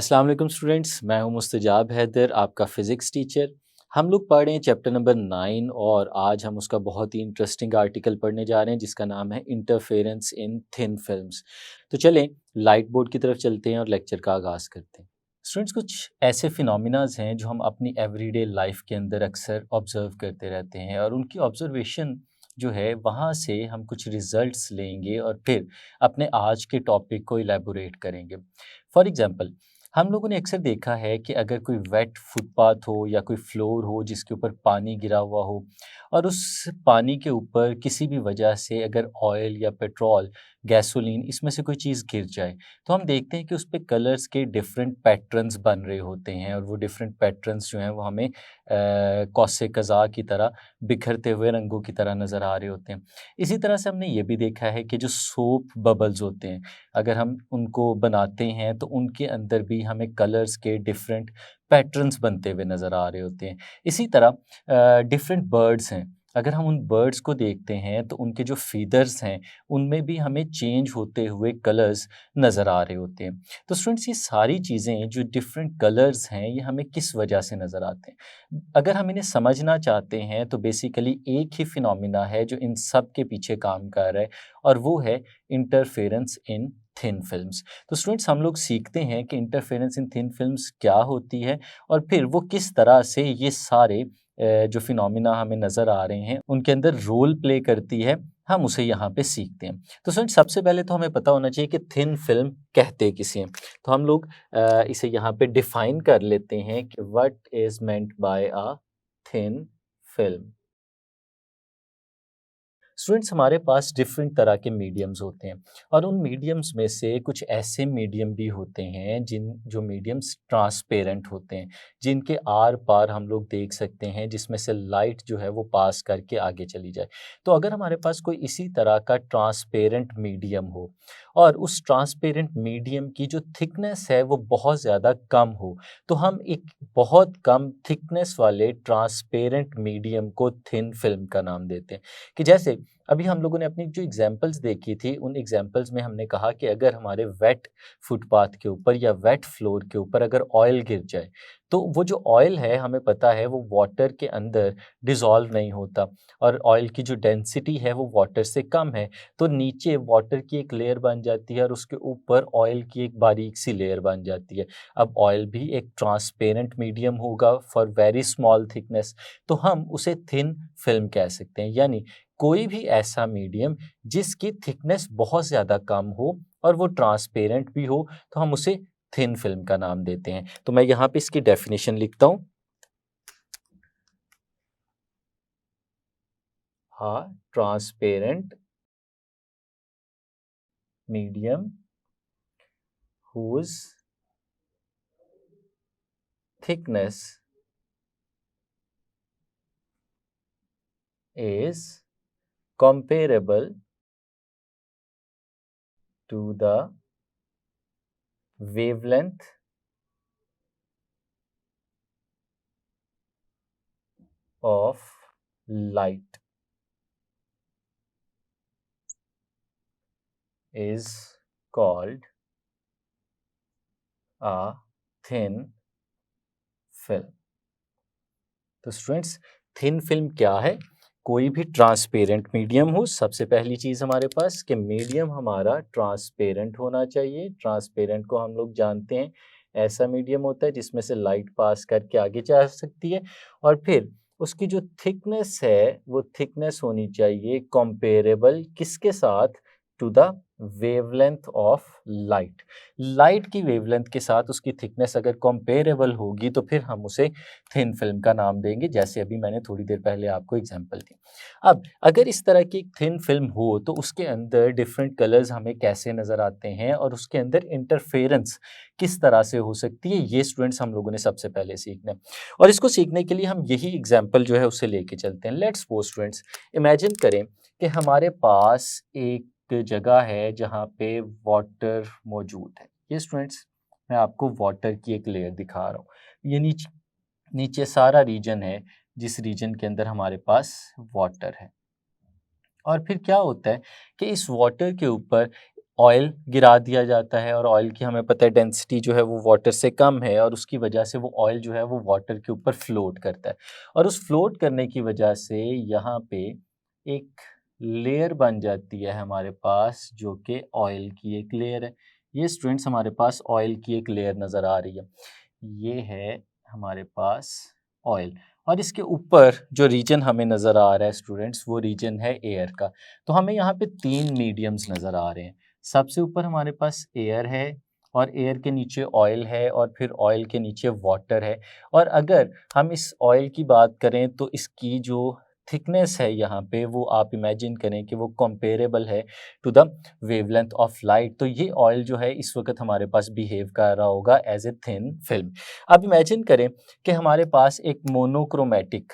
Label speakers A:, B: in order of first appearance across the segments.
A: अस्सलाम वालेकुम स्टूडेंट्स, मैं हूं मुस्तजाब हैदर, आपका फ़िज़िक्स टीचर। हम लोग पढ़ रहे हैं चैप्टर नंबर 9 और आज हम उसका बहुत ही इंटरेस्टिंग आर्टिकल पढ़ने जा रहे हैं जिसका नाम है इंटरफेरेंस इन थिन फिल्म्स। तो चलें लाइट बोर्ड की तरफ चलते हैं और लेक्चर का आगाज़ करते हैं। स्टूडेंट्स, कुछ ऐसे फिनोमिनाज हैं जो हम अपनी एवरीडे लाइफ के अंदर अक्सर ऑब्ज़र्व करते रहते हैं और उनकी ऑब्ज़र्वेशन जो है वहाँ से हम कुछ रिज़ल्ट्स लेंगे और फिर अपने आज के टॉपिक को इलैबोरेट करेंगे। फॉर एग्ज़ाम्पल, हम लोगों ने अक्सर देखा है कि अगर कोई वेट फुटपाथ हो या कोई फ्लोर हो जिसके ऊपर पानी गिरा हुआ हो और उस पानी के ऊपर किसी भी वजह से अगर ऑयल या पेट्रोल, गैसोलीन इसमें से कोई चीज़ गिर जाए, तो हम देखते हैं कि उस पे कलर्स के डिफरेंट पैटर्न्स बन रहे होते हैं और वो डिफरेंट पैटर्न्स जो हैं वो हमें कौसे कज़ा की तरह बिखरते हुए रंगों की तरह नज़र आ रहे होते हैं। इसी तरह से हमने ये भी देखा है कि जो सोप बबल्स होते हैं, अगर हम उनको बनाते हैं तो उनके अंदर भी हमें कलर्स के डिफरेंट पैटर्न्स बनते हुए नज़र आ रहे होते हैं। इसी तरह डिफरेंट बर्ड्स हैं, अगर हम उन बर्ड्स को देखते हैं तो उनके जो फीदर्स हैं उनमें भी हमें चेंज होते हुए कलर्स नज़र आ रहे होते हैं। तो स्टूडेंट्स, ये सारी चीज़ें जो डिफरेंट कलर्स हैं ये हमें किस वजह से नज़र आते हैं? अगर हम इन्हें समझना चाहते हैं तो बेसिकली एक ही फिनोमिना है जो इन सब के पीछे काम कर रहा है और वो है इंटरफेरेंस इन थिन फिल्म्स। तो स्टूडेंट्स, हम लोग सीखते हैं कि इंटरफेरेंस इन थिन फिल्म्स क्या होती है और फिर वो किस तरह से ये सारे जो फिनोमिना हमें नज़र आ रहे हैं उनके अंदर रोल प्ले करती है, हम उसे यहाँ पे सीखते हैं। तो स्टूडेंट्स, सबसे पहले तो हमें पता होना चाहिए कि थिन फिल्म कहते किसे हैं। तो हम लोग इसे यहाँ पे डिफाइन कर लेते हैं कि what is meant by a thin film. Students, हमारे पास डिफरेंट तरह के मीडियम्स होते हैं और उन मीडियम्स में से कुछ ऐसे मीडियम भी होते हैं जो मीडियम्स ट्रांसपेरेंट होते हैं, जिनके आर पार हम लोग देख सकते हैं, जिसमें से लाइट जो है वो पास करके आगे चली जाए। तो अगर हमारे पास कोई इसी तरह का ट्रांसपेरेंट मीडियम हो और उस ट्रांसपेरेंट मीडियम की जो थिकनेस है वो बहुत ज़्यादा कम हो, तो हम एक बहुत कम थिकनेस वाले ट्रांसपेरेंट मीडियम को थिन फिल्म का नाम देते हैं। कि जैसे अभी हम लोगों ने अपनी जो एग्जांपल्स देखी थी, उन एग्जांपल्स में हमने कहा कि अगर हमारे वेट फुटपाथ के ऊपर या वेट फ्लोर के ऊपर अगर ऑयल गिर जाए, तो वो जो ऑयल है हमें पता है वो वाटर के अंदर डिसॉल्व नहीं होता और ऑयल की जो डेंसिटी है वो वाटर से कम है। तो नीचे वाटर की एक लेयर बन जाती है और उसके ऊपर ऑयल की एक बारीक सी लेयर बन जाती है। अब ऑयल भी एक ट्रांसपेरेंट मीडियम होगा फॉर वेरी स्मॉल थिकनेस, तो हम उसे थिन फिल्म कह सकते हैं। यानी कोई भी ऐसा मीडियम जिसकी थिकनेस बहुत ज़्यादा कम हो और वो ट्रांसपेरेंट भी हो, तो हम उसे थिन फिल्म का नाम देते हैं। तो मैं यहाँ पे इसकी डेफिनेशन लिखता हूँ। हाँ, transparent medium whose thickness is comparable to the wavelength of light is called a thin film। तो स्टूडेंट्स, थिन फिल्म क्या है? कोई भी ट्रांसपेरेंट मीडियम हो, सबसे पहली चीज़ हमारे पास कि मीडियम हमारा ट्रांसपेरेंट होना चाहिए। ट्रांसपेरेंट को हम लोग जानते हैं, ऐसा मीडियम होता है जिसमें से लाइट पास करके आगे जा सकती है और फिर उसकी जो थिकनेस है वो थिकनेस होनी चाहिए कंपेरेबल किसके साथ? To the wavelength of light. Light की वेवलेंथ के साथ उसकी थिकनेस अगर कंपेरेबल होगी तो फिर हम उसे थिन फिल्म का नाम देंगे, जैसे अभी मैंने थोड़ी देर पहले आपको एग्जांपल दी। अब अगर इस तरह की एक थिन फिल्म हो तो उसके अंदर डिफरेंट कलर्स हमें कैसे नज़र आते हैं और उसके अंदर इंटरफेरेंस किस तरह से हो सकती है, ये स्टूडेंट्स हम लोगों ने सबसे पहले सीखना है। और इसको सीखने के लिए हम यही एग्जाम्पल जो है उसे लेके चलते हैं। लेट्स सपोज स्टूडेंट्स, इमेजिन करें कि हमारे पास एक जगह है जहाँ पे वाटर मौजूद है। ये स्टूडेंट्स, मैं आपको वाटर की एक लेयर दिखा रहा हूँ। ये नीचे नीचे सारा रीजन है जिस रीजन के अंदर हमारे पास वाटर है और फिर क्या होता है कि इस वाटर के ऊपर ऑयल गिरा दिया जाता है और ऑयल की हमें पता है डेंसिटी जो है वो वाटर से कम है और उसकी वजह से वो ऑयल जो है वो वाटर के ऊपर फ्लोट करता है और उस फ्लोट करने की वजह से यहाँ पे एक लेयर बन जाती है हमारे पास जो कि ऑयल की एक लेयर है। ये स्टूडेंट्स हमारे पास ऑयल की एक लेयर नज़र आ रही है। ये है हमारे पास ऑयल और इसके ऊपर जो रीजन हमें नज़र आ रहा है स्टूडेंट्स वो रीजन है एयर का। तो हमें यहाँ पे 3 मीडियम्स नज़र आ रहे हैं। सबसे ऊपर हमारे पास एयर है और एयर के नीचे ऑयल है और फिर ऑयल के नीचे वाटर है। और अगर हम इस ऑयल की बात करें तो इसकी जो थिकनेस है यहाँ पे वो आप इमेजिन करें कि वो कंपेरेबल है to the wavelength of light. तो ये ऑयल जो है इस वक्त हमारे पास बिहेव कर रहा होगा एज ए थिन फिल्म। अब इमेजिन करें कि हमारे पास एक मोनोक्रोमैटिक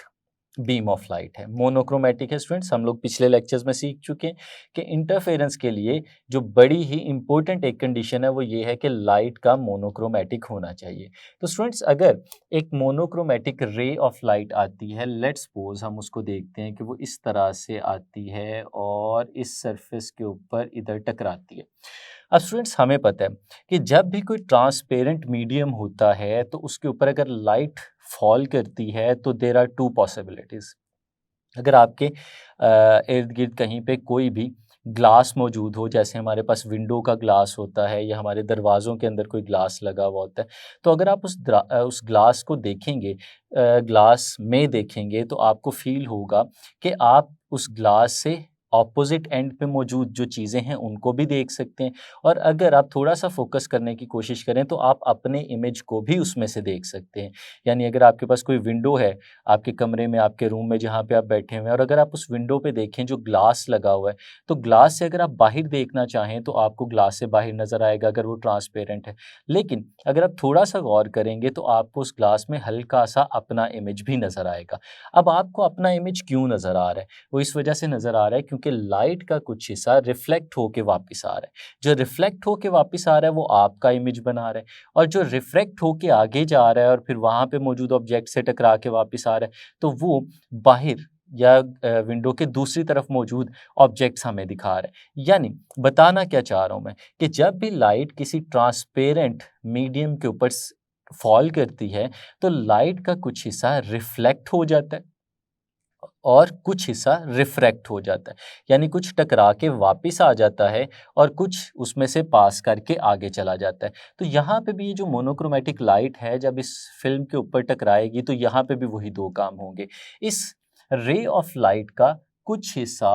A: बीम ऑफ लाइट है। मोनोक्रोमैटिक है स्टूडेंट्स, हम लोग पिछले लेक्चर्स में सीख चुके हैं कि इंटरफेरेंस के लिए जो बड़ी ही इंपॉर्टेंट एक कंडीशन है वो ये है कि लाइट का मोनोक्रोमैटिक होना चाहिए। तो स्टूडेंट्स अगर एक मोनोक्रोमैटिक रे ऑफ लाइट आती है, लेट्स सपोज हम उसको देखते हैं कि वो इस तरह से आती है और इस सरफेस के ऊपर इधर टकराती है। अब स्टूडेंट्स हमें पता है कि जब भी कोई ट्रांसपेरेंट मीडियम होता है तो उसके ऊपर अगर लाइट फॉल करती है तो देर आर टू पॉसिबिलिटीज़। अगर आपके इर्द गिर्द कहीं पे कोई भी ग्लास मौजूद हो, जैसे हमारे पास विंडो का ग्लास होता है या हमारे दरवाज़ों के अंदर कोई ग्लास लगा हुआ होता है, तो अगर आप उस ग्लास को देखेंगे, ग्लास में देखेंगे तो आपको फील होगा कि आप उस ग्लास से ऑपोजिट एंड पे मौजूद जो चीज़ें हैं उनको भी देख सकते हैं और अगर आप थोड़ा-सा फ़ोकस करने की कोशिश करें तो आप अपने इमेज को भी उसमें से देख सकते हैं। यानी अगर आपके पास कोई विंडो है आपके कमरे में, आपके रूम में जहाँ पे आप बैठे हुए हैं और अगर आप उस विंडो पे देखें जो ग्लास लगा हुआ है, तो ग्लास से अगर आप बाहर देखना चाहें तो आपको ग्लास से बाहर नज़र आएगा अगर वो ट्रांसपेरेंट है। लेकिन अगर आप थोड़ा-सा गौर करेंगे तो आपको उस ग्लास में हल्का-सा अपना इमेज भी नज़र आएगा। अब आपको अपना इमेज क्यों नज़र आ रहा है? वो इस वजह से नज़र आ रहा है क्योंकि लाइट का कुछ हिस्सा रिफ्लेक्ट होके वापस आ रहा है। जो रिफ्लेक्ट होके वापस आ रहा है वो आपका इमेज बना रहा है और जो रिफ्रैक्ट होके आगे जा रहा है और फिर वहाँ पे मौजूद ऑब्जेक्ट से टकरा के वापस आ रहा है, तो वो बाहर या विंडो के दूसरी तरफ मौजूद ऑब्जेक्ट्स हमें दिखा रहा है। यानी बताना क्या चाह रहा हूँ मैं कि जब भी लाइट किसी ट्रांसपेरेंट मीडियम के ऊपर फॉल करती है, तो लाइट का कुछ हिस्सा रिफ्लेक्ट हो जाता है और कुछ हिस्सा रिफ्रैक्ट हो जाता है। यानी कुछ टकरा के वापस आ जाता है और कुछ उसमें से पास करके आगे चला जाता है। तो यहाँ पे भी ये जो मोनोक्रोमैटिक लाइट है जब इस फ़िल्म के ऊपर टकराएगी तो यहाँ पे भी वही 2 काम होंगे। इस रे ऑफ लाइट का कुछ हिस्सा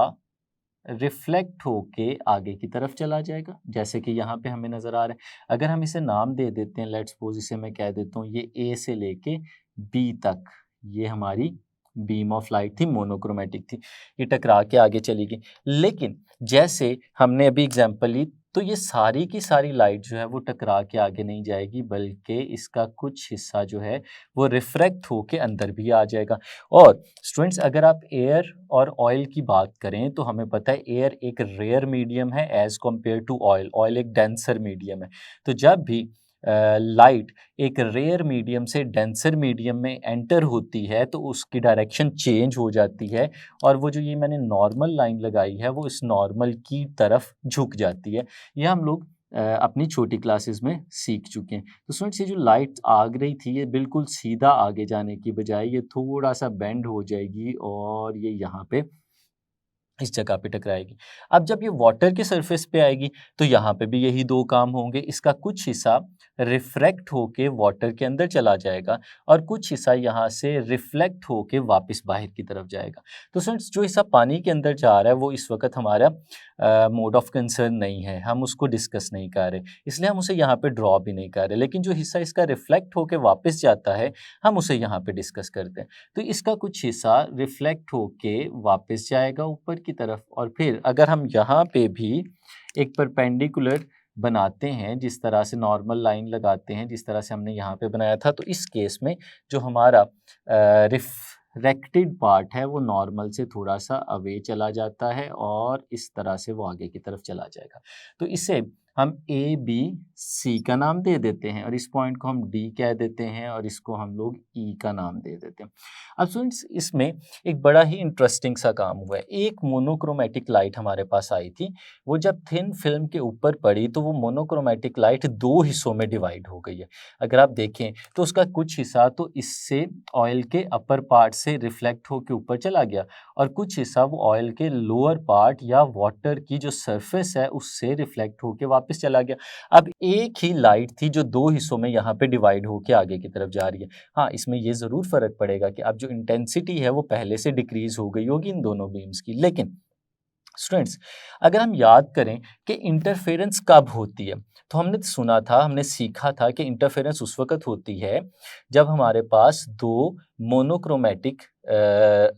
A: रिफ्लेक्ट होके आगे की तरफ चला जाएगा, जैसे कि यहाँ पे हमें नज़र आ रहा है। अगर हम इसे नाम दे देते हैं, लेट्स सपोज़ इसे मैं कह देता हूँ ये ए से लेके बी तक, ये हमारी बीम ऑफ लाइट थी, मोनोक्रोमैटिक थी, ये टकरा के आगे चली गई। लेकिन जैसे हमने अभी एग्जांपल ली, तो ये सारी की सारी लाइट जो है वो टकरा के आगे नहीं जाएगी, बल्कि इसका कुछ हिस्सा जो है वो रिफ्रैक्ट होके अंदर भी आ जाएगा। और स्टूडेंट्स अगर आप एयर और ऑयल की बात करें तो हमें पता है एयर एक रेयर मीडियम है as compare to oil. Oil एक डेंसर मीडियम है। तो जब भी लाइट एक रेयर मीडियम से डेंसर मीडियम में एंटर होती है तो उसकी डायरेक्शन चेंज हो जाती है और वो जो ये मैंने नॉर्मल लाइन लगाई है वो इस नॉर्मल की तरफ झुक जाती है। ये हम लोग अपनी छोटी क्लासेस में सीख चुके हैं। तो स्टूडेंट्स ये जो लाइट आ रही थी ये बिल्कुल सीधा आगे जाने की बजाय ये थोड़ा सा बेंड हो जाएगी और ये यहाँ पे इस जगह पे टकराएगी। अब जब ये वाटर के सरफेस पे आएगी तो यहाँ पे भी यही 2 काम होंगे। इसका कुछ हिस्सा रिफ्रैक्ट होके वाटर के अंदर चला जाएगा और कुछ हिस्सा यहाँ से रिफ्लेक्ट होके वापस बाहर की तरफ जाएगा। तो स्टूडेंट्स जो हिस्सा पानी के अंदर जा रहा है वो इस वक़्त हमारा मोड ऑफ कंसर्न नहीं है, हम उसको डिस्कस नहीं कर रहे, इसलिए हम उसे यहाँ पे ड्रॉ भी नहीं कर रहे। लेकिन जो हिस्सा इसका रिफ्लेक्ट होके वापस जाता है, हम उसे यहाँ पे डिस्कस करते हैं। तो इसका कुछ हिस्सा रिफ्लेक्ट होके वापस जाएगा ऊपर की तरफ और फिर अगर हम यहाँ पे भी एक परपेंडिकुलर बनाते हैं, जिस तरह से नॉर्मल लाइन लगाते हैं, जिस तरह से हमने यहाँ पे बनाया था, तो इस केस में जो हमारा रिफ्रैक्टेड पार्ट है वो नॉर्मल से थोड़ा सा अवे चला जाता है और इस तरह से वो आगे की तरफ चला जाएगा। तो इसे हम ए बी सी का नाम दे देते हैं और इस पॉइंट को हम डी कह देते हैं और इसको हम लोग ई का नाम दे देते हैं। अब स्टूडेंट्स इसमें एक बड़ा ही इंटरेस्टिंग सा काम हुआ है। एक मोनोक्रोमेटिक लाइट हमारे पास आई थी, वो जब थिन फिल्म के ऊपर पड़ी तो वो मोनोक्रोमेटिक लाइट दो हिस्सों में डिवाइड हो गई है। अगर आप देखें तो उसका कुछ हिस्सा तो इससे ऑयल के अपर पार्ट से रिफ्लेक्ट होकर ऊपर चला गया और कुछ हिस्सा वो ऑयल के लोअर पार्ट या वाटर की जो सरफेस है उससे रिफ्लेक्ट होके वापस चला गया। अब एक ही लाइट थी जो दो हिस्सों में यहाँ पे डिवाइड होके आगे की तरफ जा रही है। हाँ, इसमें ये ज़रूर फ़र्क पड़ेगा कि अब जो इंटेंसिटी है वो पहले से डिक्रीज हो गई होगी इन दोनों बीम्स की। लेकिन स्टूडेंट्स, अगर हम याद करें कि इंटरफेरेंस कब होती है, तो हमने सुना था, हमने सीखा था कि इंटरफेरेंस उस वक़्त होती है जब हमारे पास दो मोनोक्रोमैटिक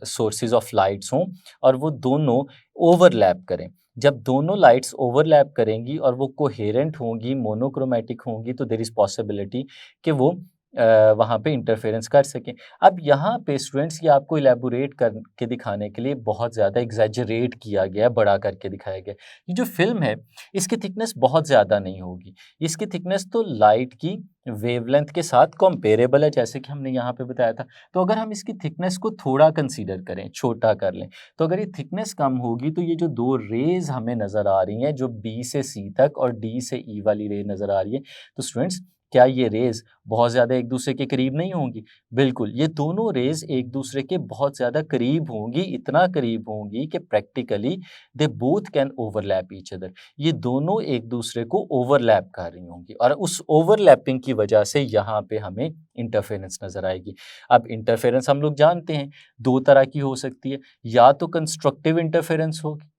A: सोर्सेज़ ऑफ लाइट्स हों और वो दोनों ओवरलैप करें। जब दोनों लाइट्स ओवरलैप करेंगी और वो कोहेरेंट होंगी, मोनोक्रोमैटिक होंगी, तो देयर इज़ पॉसिबिलिटी कि वो वहाँ पे इंटरफेरेंस कर सकें। अब यहाँ पे स्टूडेंट्स ये आपको इलैबोरेट करके दिखाने के लिए बहुत ज़्यादा एग्ज़ैजरेट किया गया है, बड़ा करके दिखाया गया है। ये जो फ़िल्म है, इसकी थिकनेस बहुत ज़्यादा नहीं होगी। इसकी थिकनेस तो लाइट की वेवलेंथ के साथ कंपेरेबल है, जैसे कि हमने यहाँ पे बताया था। तो अगर हम इसकी थिकनेस को थोड़ा कंसीडर करें, छोटा कर लें, तो अगर ये थिकनेस कम होगी तो ये जो दो रेज़ हमें नज़र आ रही हैं, जो बी से सी तक और डी से ई वाली रे नज़र आ रही है, तो स्टूडेंट्स क्या ये रेज़ बहुत ज़्यादा एक दूसरे के करीब नहीं होंगी? बिल्कुल, ये दोनों रेज़ एक दूसरे के बहुत ज़्यादा करीब होंगी, इतना करीब होंगी कि practically they both can overlap each other. ये दोनों एक दूसरे को ओवरलैप कर रही होंगी और उस ओवरलैपिंग की वजह से यहाँ पे हमें इंटरफेरेंस नज़र आएगी। अब इंटरफेरेंस हम लोग जानते हैं, 2 तरह की हो सकती है, या तो कंस्ट्रक्टिव इंटरफेरेंस होगी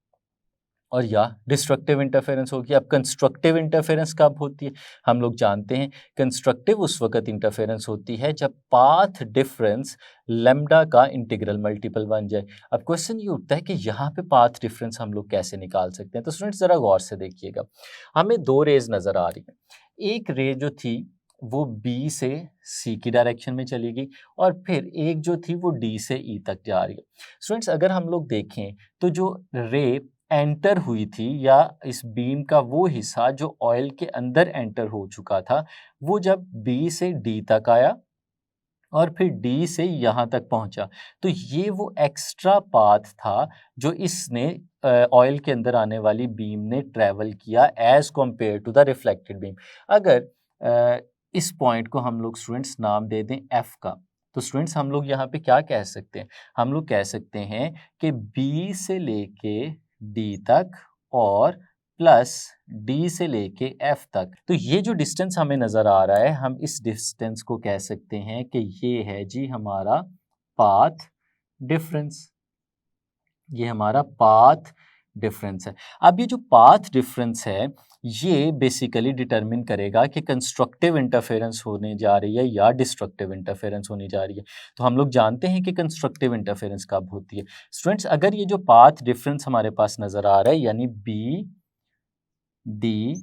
A: और या डिस्ट्रक्टिव इंटरफेरेंस होगी। अब कंस्ट्रक्टिव इंटरफेरेंस कब होती है? हम लोग जानते हैं कंस्ट्रक्टिव उस वक़्त इंटरफेरेंस होती है जब पाथ डिफरेंस लैम्ब्डा का इंटीग्रल मल्टीपल बन जाए। अब क्वेश्चन ये उठता है कि यहाँ पे पाथ डिफरेंस हम लोग कैसे निकाल सकते हैं? तो स्टूडेंट्स ज़रा गौर से देखिएगा, हमें 2 रेज़ नज़र आ रही हैं। एक रे जो थी वो बी से सी की डायरेक्शन में चली गई और फिर एक जो थी वो डी से ई तक जा रही है। स्टूडेंट्स, अगर हम लोग देखें तो जो रे एंटर हुई थी या इस बीम का वो हिस्सा जो ऑयल के अंदर एंटर हो चुका था, वो जब बी से डी तक आया और फिर डी से यहाँ तक पहुँचा, तो ये वो एक्स्ट्रा पाथ था जो इसने ऑयल के अंदर आने वाली बीम ने ट्रैवल किया as compare to the reflected beam. अगर इस पॉइंट को हम लोग स्टूडेंट्स नाम दे दें एफ का, तो स्टूडेंट्स हम लोग यहाँ पे क्या कह सकते हैं? हम लोग कह सकते हैं कि बी से लेके डी तक और प्लस डी से लेके एफ तक, तो ये जो डिस्टेंस हमें नज़र आ रहा है, हम इस डिस्टेंस को कह सकते हैं कि ये है जी हमारा पाथ डिफरेंस। ये हमारा पाथ डिफरेंस है। अब ये जो पाथ डिफरेंस है, ये बेसिकली डिटरमिन करेगा कि कंस्ट्रक्टिव इंटरफेरेंस होने जा रही है या डिस्ट्रक्टिव इंटरफेरेंस होने जा रही है। तो हम लोग जानते हैं कि कंस्ट्रक्टिव इंटरफेरेंस कब होती है। स्टूडेंट्स, अगर ये जो पाथ डिफरेंस हमारे पास नज़र आ रहा है, यानी B D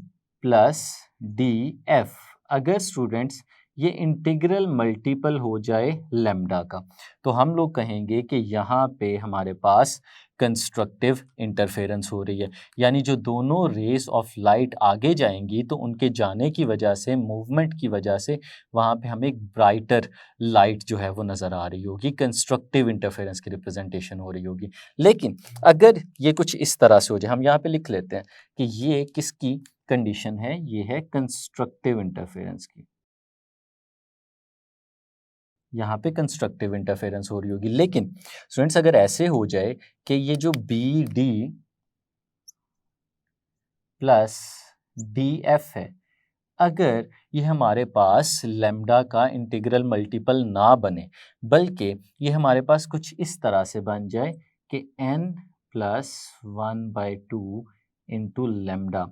A: plus D F, अगर स्टूडेंट्स ये इंटीग्रल मल्टीपल हो जाए लैम्ब्डा का, तो हम लोग कहेंगे कि यहाँ पे हमारे पास कंस्ट्रक्टिव इंटरफेरेंस हो रही है। यानी जो दोनों रेस ऑफ लाइट आगे जाएंगी तो उनके जाने की वजह से, मूवमेंट की वजह से, वहाँ पे हमें एक ब्राइटर लाइट जो है वो नज़र आ रही होगी, कंस्ट्रक्टिव इंटरफेरेंस की रिप्रेजेंटेशन हो रही होगी। लेकिन अगर ये कुछ इस तरह से हो जाए, हम यहाँ पे लिख लेते हैं कि ये किसकी कंडीशन है, ये है कंस्ट्रक्टिव इंटरफेरेंस की। यहाँ पे कंस्ट्रक्टिव इंटरफेरेंस हो रही होगी। लेकिन स्टूडेंट्स, अगर ऐसे हो जाए कि ये जो B D plus D F है, अगर ये हमारे पास लैम्ब्डा का इंटीग्रल मल्टीपल ना बने, बल्कि ये हमारे पास कुछ इस तरह से बन जाए कि n प्लस 1/2 इंटू लैम्ब्डा,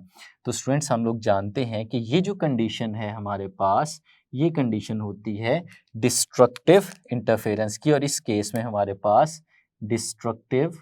A: तो स्टूडेंट्स हम लोग जानते हैं कि ये जो कंडीशन है हमारे पास, ये कंडीशन होती है डिस्ट्रक्टिव इंटरफेरेंस की और इस केस में हमारे पास डिस्ट्रक्टिव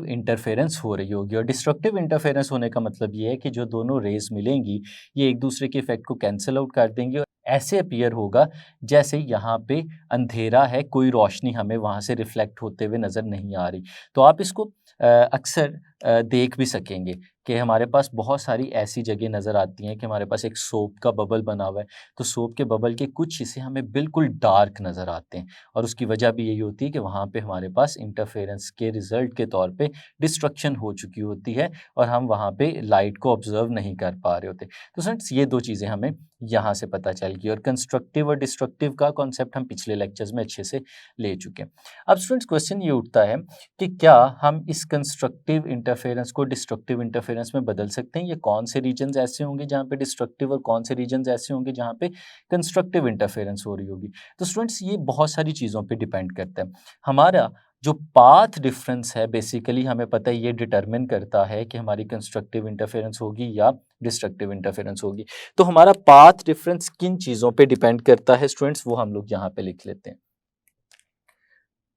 A: इंटरफेरेंस हो रही होगी। और डिस्ट्रक्टिव इंटरफेरेंस होने का मतलब ये है कि जो दोनों रेज मिलेंगी, ये एक दूसरे के इफेक्ट को कैंसिल आउट कर देंगी ऐसे अपीयर होगा जैसे यहाँ पे अंधेरा है, कोई रोशनी हमें वहाँ से रिफ्लेक्ट होते हुए नज़र नहीं आ रही। तो आप इसको अक्सर देख भी सकेंगे कि हमारे पास बहुत सारी ऐसी जगह नज़र आती हैं कि हमारे पास एक सोप का बबल बना हुआ है, तो सोप के बबल के कुछ हिस्से हमें बिल्कुल डार्क नज़र आते हैं और उसकी वजह भी यही होती है कि वहाँ पे हमारे पास इंटरफेरेंस के रिज़ल्ट के तौर पे डिस्ट्रक्शन हो चुकी होती है और हम वहाँ पे लाइट को ऑब्ज़र्व नहीं कर पा रहे होते। तो स्टूडेंट्स ये 2 चीज़ें हमें यहाँ से पता चल गई और कंस्ट्रक्टिव और डिस्ट्रक्टिव का कॉन्सेप्ट हम पिछले लेक्चर्स में अच्छे से ले चुके हैं। अब स्टूडेंट्स क्वेश्चन ये उठता है कि क्या हम इस कंस्ट्रक्टिव इंटरफेरेंस को डिस्ट्रक्टिव इंटरफेरेंस में बदल सकते हैं? ये कौन से रीजन्स ऐसे होंगे जहाँ पे डिस्ट्रक्टिव और कौन से रीजन्स ऐसे होंगे जहाँ पे कंस्ट्रक्टिव इंटरफेरेंस हो रही होगी? तो स्टूडेंट्स ये बहुत सारी चीज़ों पे डिपेंड करता है। हमारा जो पाथ डिफरेंस है बेसिकली हमें पता है ये डिटरमिन करता है कि हमारी कंस्ट्रक्टिव इंटरफेरेंस होगी या डिस्ट्रक्टिव इंटरफेरेंस होगी। तो हमारा पाथ डिफरेंस किन चीज़ों पे डिपेंड करता है स्टूडेंट्स, वो हम लोग यहाँ पे लिख लेते हैं।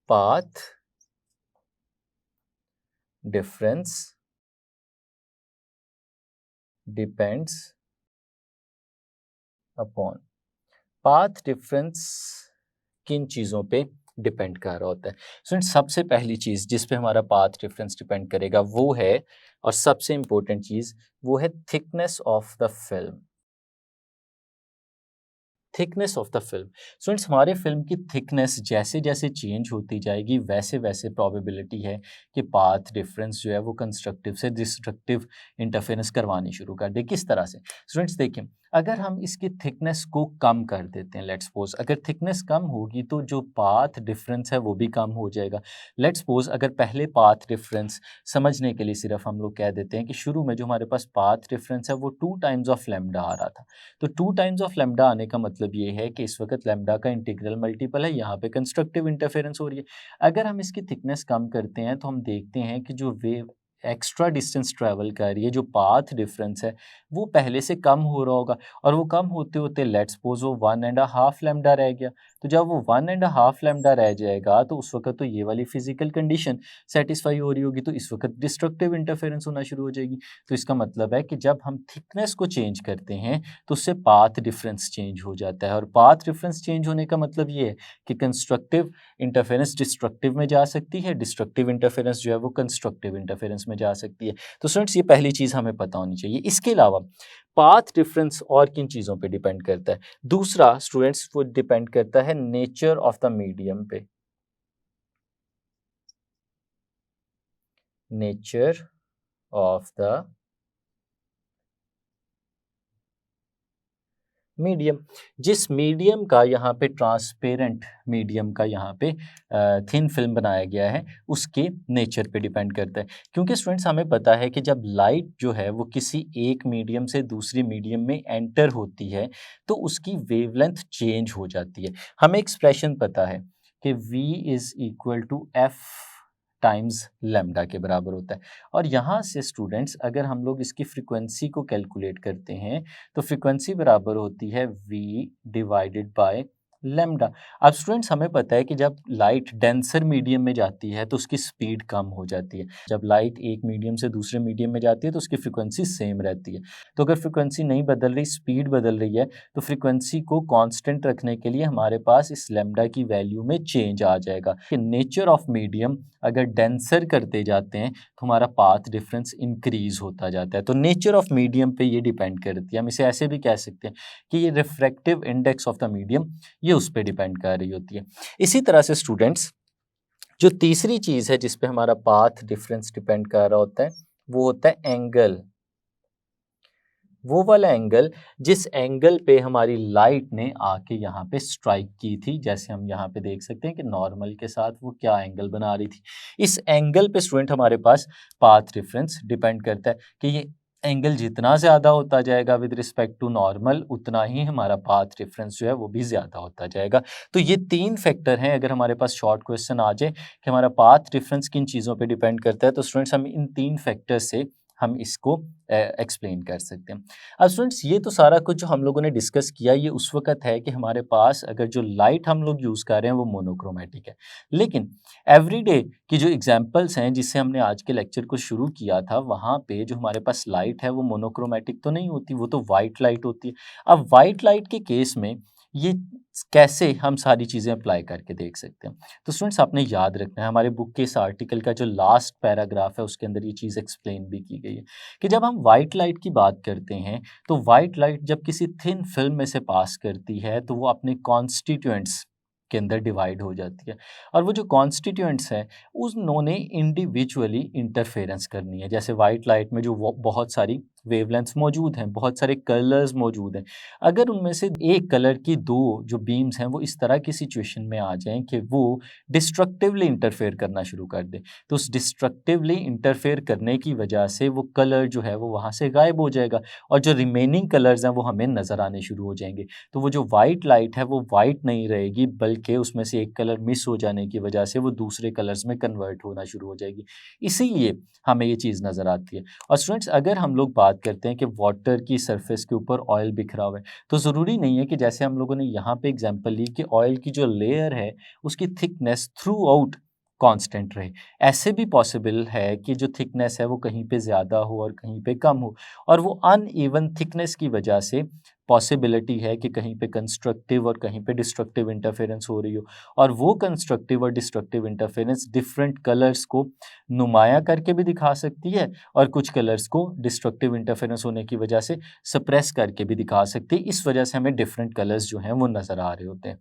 A: Path difference depends upon, path difference किन चीज़ों पे डिपेंड कर रहा होता है? स्टूडेंट सबसे पहली चीज़ जिस पे हमारा पाथ डिफरेंस डिपेंड करेगा वो है, और सबसे इंपॉर्टेंट चीज़ वो है thickness of the film. Thickness of the film. Students हमारे फिल्म की थिकनेस जैसे जैसे चेंज होती जाएगी वैसे वैसे प्रोबेबिलिटी है कि पाथ डिफरेंस जो है वो कंस्ट्रक्टिव से डिस्ट्रक्टिव इंटरफेरेंस करवानी शुरू कर दे। किस तरह से स्टूडेंट्स देखिए, अगर हम इसकी थिकनेस को कम कर देते हैं, लेट्स सपोज अगर थिकनेस कम होगी तो जो पाथ डिफरेंस है वो भी कम हो जाएगा। लेट्स सपोज अगर पहले पाथ डिफरेंस समझने के लिए सिर्फ हम लोग कह देते हैं कि शुरू में जो हमारे पास पाथ डिफरेंस है वो 2 टाइम्स ऑफ लैम्डा आ रहा था, तो 2 टाइम्स ऑफ लैम्डा आने का मतलब ये है कि इस वक्त लैम्डा का इंटीग्रल मल्टीपल है, यहाँ पे कंस्ट्रक्टिव इंटरफेरेंस हो रही है। अगर हम इसकी थिकनेस कम करते हैं तो हम देखते हैं कि जो वेव एक्स्ट्रा डिस्टेंस ट्रैवल कर रही है, जो पाथ डिफरेंस है वो पहले से कम हो रहा होगा और वो कम होते होते लेट्स सपोज वो 1.5 लैम्डा रह गया। तो जब वो 1.5 लैम्डा रह जाएगा तो उस वक्त तो ये वाली फिजिकल कंडीशन सेटिस्फाई हो रही होगी, तो इस वक्त डिस्ट्रक्टिव इंटरफेरेंस होना शुरू हो जाएगी। तो इसका मतलब है कि जब हम थिकनेस को चेंज करते हैं तो उससे पाथ डिफरेंस चेंज हो जाता है और पाथ डिफरेंस चेंज होने का मतलब ये है कि कंस्ट्रक्टिव इंटरफेरेंस डिस्ट्रक्टिव में जा सकती है, डिस्ट्रक्टिव इंटरफेरेंस जो है वो कंस्ट्रक्टिव इंटरफेरेंस में जा सकती है। तो स्टूडेंट्स ये पहली चीज़ हमें पता होनी चाहिए। इसके अलावा पाथ डिफरेंस और किन चीज़ों पे डिपेंड करता है? दूसरा स्टूडेंट्स वो डिपेंड करता है नेचर ऑफ द मीडियम पे। नेचर ऑफ द मीडियम, जिस मीडियम का यहाँ पे ट्रांसपेरेंट मीडियम का यहाँ पे थिन फिल्म बनाया गया है उसके नेचर पे डिपेंड करता है। क्योंकि स्टूडेंट्स हमें पता है कि जब लाइट जो है वो किसी एक मीडियम से दूसरी मीडियम में एंटर होती है तो उसकी वेवलेंथ चेंज हो जाती है। हमें एक्सप्रेशन पता है कि v is equal to F times lambda के बराबर होता है और यहाँ से स्टूडेंट्स अगर हम लोग इसकी फ्रीक्वेंसी को कैलकुलेट करते हैं तो फ्रीक्वेंसी बराबर होती है v डिवाइडेड बाय लैम्डा। अब स्टूडेंट्स हमें पता है कि जब लाइट डेंसर मीडियम में जाती है तो उसकी स्पीड कम हो जाती है, जब लाइट एक मीडियम से दूसरे मीडियम में जाती है तो उसकी फ्रीक्वेंसी सेम रहती है। तो अगर फ्रीक्वेंसी नहीं बदल रही, स्पीड बदल रही है, तो फ्रीक्वेंसी को कांस्टेंट रखने के लिए हमारे पास इस लैम्डा की वैल्यू में चेंज आ जाएगा कि नेचर ऑफ मीडियम अगर डेंसर करते जाते हैं तो हमारा पाथ डिफरेंस इंक्रीज होता जाता है। तो नेचर ऑफ मीडियम पे ये डिपेंड करती है। हम इसे ऐसे भी कह सकते हैं कि ये refractive index of the medium ये उस पर डिपेंड कर रही होती है। इसी तरह से स्टूडेंट्स जो तीसरी चीज़ है जिस पे हमारा पाथ डिफरेंस डिपेंड कर रहा होता है वो होता है एंगल। वो वाला एंगल जिस एंगल पे हमारी लाइट ने आके यहाँ पे स्ट्राइक की थी, जैसे हम यहाँ पे देख सकते हैं कि नॉर्मल के साथ वो क्या एंगल बना रही थी। इस एंगल पे स्टूडेंट हमारे पास पाथ डिफरेंस डिपेंड करता है कि ये एंगल जितना ज़्यादा होता जाएगा विद रिस्पेक्ट टू नॉर्मल उतना ही हमारा पाथ डिफरेंस जो है वो भी ज़्यादा होता जाएगा। तो ये 3 फैक्टर हैं। अगर हमारे पास शॉर्ट क्वेश्चन आ जाए कि हमारा पाथ डिफरेंस किन चीज़ों पे डिपेंड करता है तो स्टूडेंट्स हम इन 3 फैक्टर से हम इसको एक्सप्लेन कर सकते हैं। अब स्टूडेंट्स ये तो सारा कुछ जो हम लोगों ने डिस्कस किया ये उस वक़्त है कि हमारे पास अगर जो लाइट हम लोग यूज़ कर रहे हैं वो मोनोक्रोमैटिक है। लेकिन एवरीडे की जो एग्ज़ाम्पल्स हैं जिससे हमने आज के लेक्चर को शुरू किया था, वहाँ पे जो हमारे पास लाइट है वो मोनोक्रोमैटिक तो नहीं होती, वो तो वाइट लाइट होती है। अब वाइट लाइट के केस में ये कैसे हम सारी चीज़ें अप्लाई करके देख सकते हैं। तो स्टूडेंट्स आपने याद रखना है हमारे बुक के इस आर्टिकल का जो लास्ट पैराग्राफ है उसके अंदर ये चीज़ एक्सप्लेन भी की गई है कि जब हम वाइट लाइट की बात करते हैं तो वाइट लाइट जब किसी थिन फिल्म में से पास करती है तो वो अपने कॉन्स्टिट्यूएंट्स के अंदर डिवाइड हो जाती है और वो जो कॉन्स्टिट्यूएंट्स हैं उन्होंने इंडिविजुअली इंटरफेरेंस करनी है। जैसे वाइट लाइट में जो बहुत सारी वेवलेंथ्स मौजूद हैं, बहुत सारे कलर्स मौजूद हैं, अगर उनमें से एक कलर की दो जो बीम्स हैं वो इस तरह की सिचुएशन में आ जाएं कि वो डिस्ट्रक्टिवली इंटरफेयर करना शुरू कर दे, तो उस डिस्ट्रक्टिवली इंटरफेयर करने की वजह से वो कलर जो है वो वहाँ से गायब हो जाएगा और जो रिमेनिंग कलर्स हैं वो हमें नज़र आने शुरू हो जाएंगे। तो वो जो वाइट लाइट है वो वाइट नहीं रहेगी बल्कि उसमें से एक कलर मिस हो जाने की वजह से वो दूसरे कलर्स में कन्वर्ट होना शुरू हो जाएगी। इसीलिए हमें ये चीज़ नज़र आती है। और स्टूडेंट्स अगर हम लोग बात करते हैं कि वाटर की सरफेस के ऊपर ऑयल बिखरा हुआ है, तो ज़रूरी नहीं है कि जैसे हम लोगों ने यहाँ पे एग्जांपल ली कि ऑयल की जो लेयर है उसकी थिकनेस थ्रू आउट कांस्टेंट रहे। ऐसे भी पॉसिबल है कि जो थिकनेस है वो कहीं पे ज़्यादा हो और कहीं पे कम हो और वो अनइवन थिकनेस की वजह से पॉसिबिलिटी है कि कहीं पे कंस्ट्रक्टिव और कहीं पे डिस्ट्रक्टिव इंटरफेरेंस हो रही हो और वो कंस्ट्रक्टिव और डिस्ट्रक्टिव इंटरफेरेंस डिफरेंट कलर्स को नुमाया करके भी दिखा सकती है और कुछ कलर्स को डिस्ट्रक्टिव इंटरफेरेंस होने की वजह से सप्रेस करके भी दिखा सकती है। इस वजह से हमें डिफरेंट कलर्स जो हैं वो नज़र आ रहे होते हैं।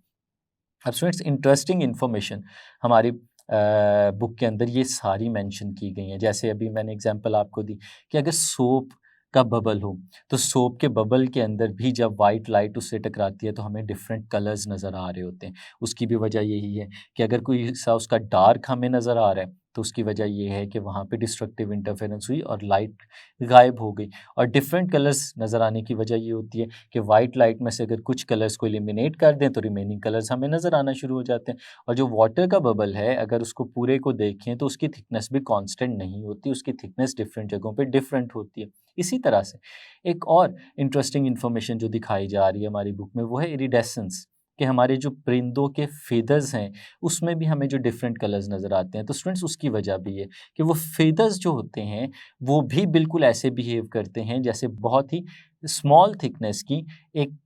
A: अब स्टूडेंट्स इंटरेस्टिंग इन्फॉर्मेशन हमारी बुक के अंदर ये सारी मेंशन की गई हैं। जैसे अभी मैंने एग्जांपल आपको दी कि अगर सोप का बबल हो तो सोप के बबल के अंदर भी जब वाइट लाइट उससे टकराती है तो हमें डिफरेंट कलर्स नज़र आ रहे होते हैं। उसकी भी वजह यही है कि अगर कोई हिस्सा उसका डार्क हमें नज़र आ रहा है तो उसकी वजह ये है कि वहाँ पे डिस्ट्रक्टिव इंटरफेरेंस हुई और लाइट गायब हो गई। और डिफरेंट कलर्स नज़र आने की वजह ये होती है कि वाइट लाइट में से अगर कुछ कलर्स को एलिमिनेट कर दें तो रिमेनिंग कलर्स हमें नज़र आना शुरू हो जाते हैं। और जो वाटर का बबल है अगर उसको पूरे को देखें तो उसकी थिकनेस भी कांस्टेंट नहीं होती, उसकी थिकनेस डिफरेंट जगहों पे डिफरेंट होती है। इसी तरह से एक और इंटरेस्टिंग इन्फॉर्मेशन जो दिखाई जा रही है हमारी बुक में वो है इरिडेसेंस, कि हमारे जो परिंदों के फेदर्स हैं उसमें भी हमें जो डिफरेंट कलर्स नज़र आते हैं। तो स्टूडेंट्स उसकी वजह भी है कि वो फेदर्स जो होते हैं वो भी बिल्कुल ऐसे बिहेव करते हैं जैसे बहुत ही स्मॉल थिकनेस की एक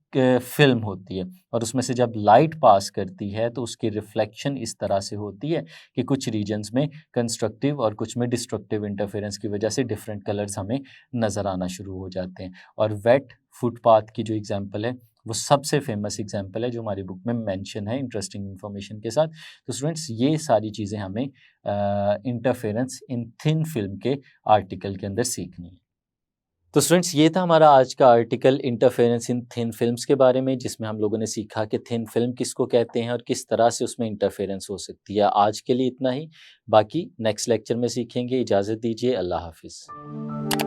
A: फिल्म होती है और उसमें से जब लाइट पास करती है तो उसकी रिफ्लेक्शन इस तरह से होती है कि कुछ रीजन्स में कंस्ट्रक्टिव और कुछ में डिस्ट्रक्टिव इंटरफेरेंस की वजह से डिफरेंट कलर्स हमें नज़र आना शुरू हो जाते हैं। और वेट फुटपाथ की जो एग्जांपल है वो सबसे फेमस एग्जांपल है जो हमारी बुक में मेंशन है इंटरेस्टिंग इन्फॉर्मेशन के साथ। तो स्टूडेंट्स ये सारी चीज़ें हमें इंटरफेरेंस इन थिन फिल्म के आर्टिकल के अंदर सीखनी है। तो स्टूडेंट्स ये था हमारा आज का आर्टिकल इंटरफेरेंस इन थिन फिल्म्स के बारे में, जिसमें हम लोगों ने सीखा कि थिन फिल्म किसको कहते हैं और किस तरह से उसमें इंटरफेरेंस हो सकती है। आज के लिए इतना ही, बाकी नेक्स्ट लेक्चर में सीखेंगे। इजाज़त दीजिए, अल्लाह हाफ़िज़।